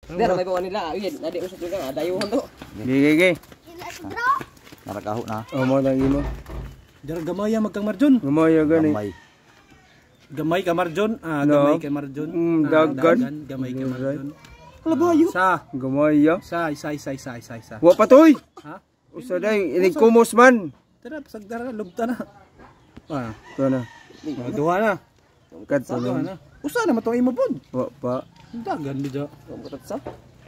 Dera may bawa nila. Ayun, nadi usap juga dayuhan to. Gigi. Narakaho na. Oh, mo tang imo. Dara gamaya magkang Marjon. Gamay gani. Gamay. Gamay ka Marjon. Ah, No. gamay ka Marjon. Dagan. Gamay ka Marjon. Hala bayo. Gamay ya. Isa. Wa patoy. Ha? Usa day inig kumos man. Tara, pasagdara lugta na. Ah, To na. duha na. Kadto Duha na. na. Usa na matong imo pod. Wa pa. Dagan di jo. Butat sa.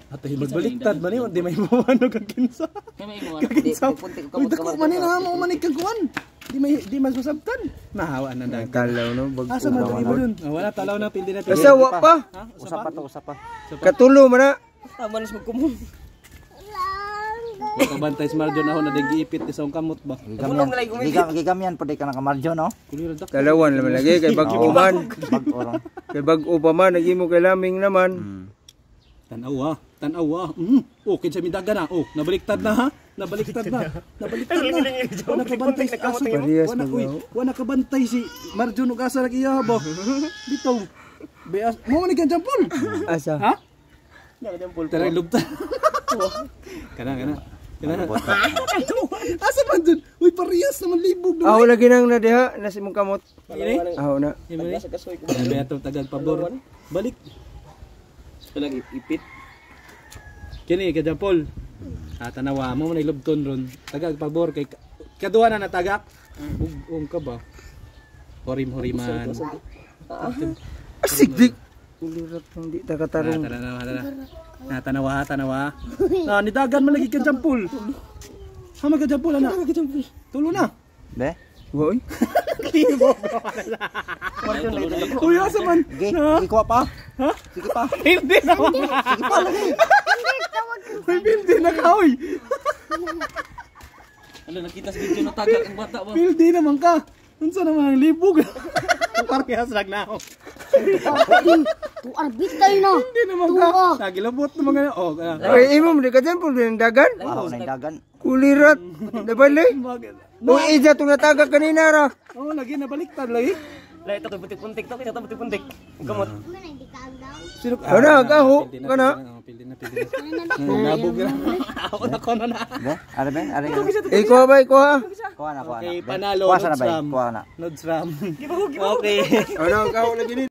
Ato himagbaliktad man ni di may mawano kag kinsa. May mo Kinsa. punti Uy, ko kamot dako man ni na mo manig kag kuan. Di mas masabtan. Nahawa na dagan. Talaw no bag. Asa man tong imo dun? Ah, wala talaw na pildi na pildi. Asa wa pa. Ha? Usap pa to, usap pa. Katulo man na. Tama na magkumon. Kabantay si Marjon ako na giipit ni saong kamot ba. Gigamyan po di ka nakamarjo, no? Kulira dak. Dalawan naman lagi kay bag-o man. Bag-orong. Kay bag-o pa man nagimo kay laming naman. Tanaw ah. Okay sa midagan na. Oh, nabaliktad na ha. Nabaliktad na. Wala kabantay si aso. Parehas Wala kabantay si Marjon ug asa lagi iya ba. Bitaw. Beas mo man kan jampol. Asa? Ha? Tara lugta. Kana. Asa man dun? Uy, parehas naman libog na. Aho lagi nang nadiha nasi mong kamot. Aho na. May atong tagag pabor. Balik. Lagi ipit. Kini ka Jampol. Tanawa mo man ilubton ron. Tagag pabor kay kaduha na natagak. Ka ba? Horim-horiman. Asigdik. Kulirat hindi ta katarong. Tanawa. Nidagan man lagi ka Jampol. Hama ka Jampol ana. Tulo na. Be? Woy. Uy, asa man? Ikuha pa? Ha? Sige pa. Hindi na. Sige pa lagi. Uy, hindi na ka, uy. Ano nakita sa video na tagak ang bata ba? Hindi naman ka. Unsa naman ang libog? Parehas lang na ako. Tu arbitay na. Hindi naman ka. Nagilabot naman nga. Oh, Ay imo mo di ka dyan pul dagan. Araw na dagan. Kulirat. Nabali. O ija tong natagak kanina ra. Oh, lagi nabaliktad lagi. Lai to putik-puntik to, kita putik-puntik. Kamot. Sino Ano gaho kana? Pildi na. Nabog na. Ako na ko na. Be? Are be? Are. Iko ba iko ha? Kuha na. Okay, panalo. Kuha na ba? Kuha na. Nodsram. Okay. Ano gaho lagi ni?